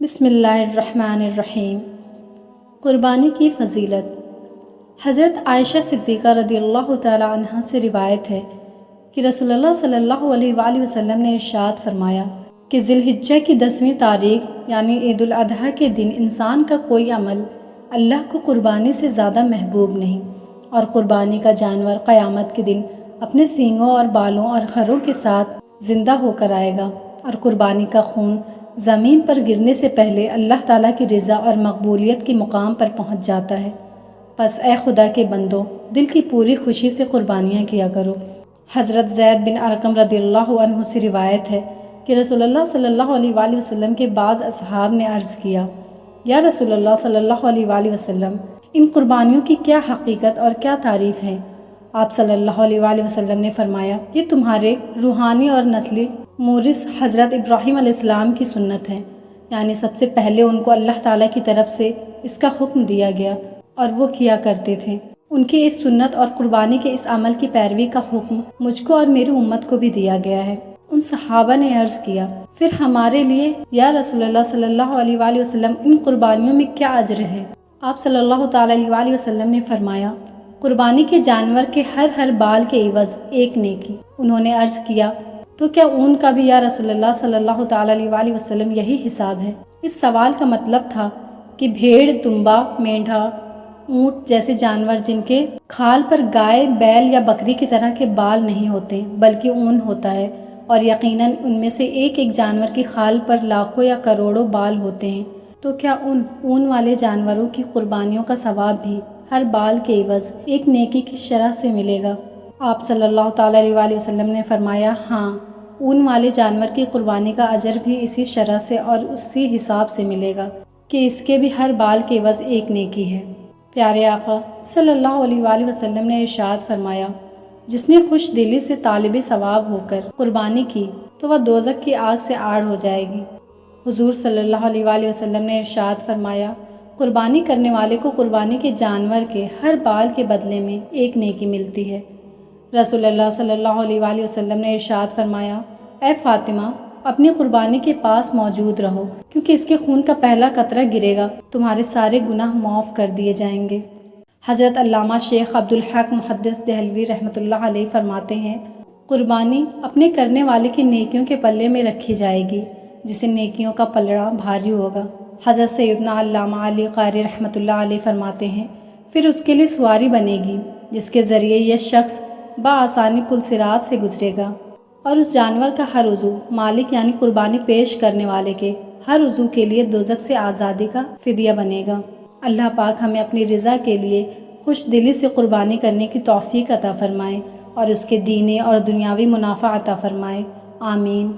بسم اللہ الرحمن الرحیم۔ قربانی کی فضیلت۔ حضرت عائشہ صدیقہ رضی اللہ تعالی عنہ سے روایت ہے کہ رسول اللہ صلی اللہ علیہ وآلہ وسلم نے ارشاد فرمایا کہ ذی الحجہ کی 10ویں تاریخ یعنی عید الاضحیٰ کے دن انسان کا کوئی عمل اللہ کو قربانی سے زیادہ محبوب نہیں، اور قربانی کا جانور قیامت کے دن اپنے سینگوں اور بالوں اور کھروں کے ساتھ زندہ ہو کر آئے گا، اور قربانی کا خون زمین پر گرنے سے پہلے اللہ تعالیٰ کی رضا اور مقبولیت کے مقام پر پہنچ جاتا ہے۔ پس اے خدا کے بندوں، دل کی پوری خوشی سے قربانیاں کیا کرو۔ حضرت زید بن ارقم رضی اللہ عنہ سے روایت ہے کہ رسول اللہ صلی اللہ علیہ وآلہ وسلم کے بعض اصحاب نے عرض کیا، یا رسول اللہ صلی اللہ علیہ وآلہ وسلم، ان قربانیوں کی کیا حقیقت اور کیا تعریف ہے؟ آپ صلی اللہ علیہ وآلہ وسلم نے فرمایا، یہ تمہارے روحانی اور نسلی مورث حضرت ابراہیم علیہ السلام کی سنت ہے، یعنی سب سے پہلے ان کو اللہ تعالیٰ کی طرف سے اس کا حکم دیا گیا اور وہ کیا کرتے تھے۔ ان کی اس سنت اور قربانی کے اس عمل کی پیروی کا حکم مجھ کو اور میری امت کو بھی دیا گیا ہے۔ ان صحابہ نے عرض کیا، پھر ہمارے لیے یا رسول اللہ صلی اللہ علیہ وآلہ وسلم ان قربانیوں میں کیا اجر ہے؟ آپ صلی اللہ تعالیٰ علیہ وآلہ وسلم نے فرمایا، قربانی کے جانور کے ہر بال کے عوض ایک نیکی۔ انہوں نے عرض کیا، تو کیا اون کا بھی یا رسول اللہ صلی اللہ تعالیٰ علیہ وآلہ وسلم یہی حساب ہے؟ اس سوال کا مطلب تھا کہ بھیڑ، دمبا، مینڈھا، اونٹ جیسے جانور جن کے کھال پر گائے، بیل یا بکری کی طرح کے بال نہیں ہوتے بلکہ اون ہوتا ہے، اور یقیناً ان میں سے ایک جانور کی کھال پر لاکھوں یا کروڑوں بال ہوتے ہیں، تو کیا ان اون والے جانوروں کی قربانیوں کا ثواب بھی ہر بال کے عوض ایک نیکی کی شرح سے ملے گا؟ آپ صلی اللہ تعالیٰ علیہ وآلہ وسلم نے فرمایا، ہاں، اون والے جانور کی قربانی کا اجر بھی اسی شرح سے اور اسی حساب سے ملے گا کہ اس کے بھی ہر بال کے عوض ایک نیکی ہے۔ پیارے آقا صلی اللہ علیہ وآلہ وسلم نے ارشاد فرمایا، جس نے خوش دلی سے طالب ثواب ہو کر قربانی کی تو وہ دوزخ کی آگ سے آڑ ہو جائے گی۔ حضور صلی اللہ علیہ وآلہ وسلم نے ارشاد فرمایا، قربانی کرنے والے کو قربانی کے جانور کے ہر بال کے بدلے میں ایک نیکی ملتی ہے۔ رسول اللہ صلی اللہ علیہ وآلہ وسلم نے ارشاد فرمایا، اے فاطمہ، اپنی قربانی کے پاس موجود رہو، کیونکہ اس کے خون کا پہلا قطرہ گرے گا تمہارے سارے گناہ معاف کر دیے جائیں گے۔ حضرت علامہ شیخ عبدالحق محدث دہلوی رحمۃ اللہ علیہ فرماتے ہیں، قربانی اپنے کرنے والے کی نیکیوں کے پلے میں رکھی جائے گی، جسے نیکیوں کا پلڑا بھاری ہوگا۔ حضرت سیدنا علامہ علی قاری رحمۃ اللہ علیہ فرماتے ہیں، پھر اس کے لیے سواری بنے گی جس کے ذریعے یہ شخص بآسانی پل صراط سے گزرے گا، اور اس جانور کا ہر عضو مالک یعنی قربانی پیش کرنے والے کے ہر عضو کے لیے دوزخ سے آزادی کا فدیہ بنے گا۔ اللہ پاک ہمیں اپنی رضا کے لیے خوش دلی سے قربانی کرنے کی توفیق عطا فرمائے اور اس کے دینی اور دنیاوی منافع عطا فرمائے، آمین۔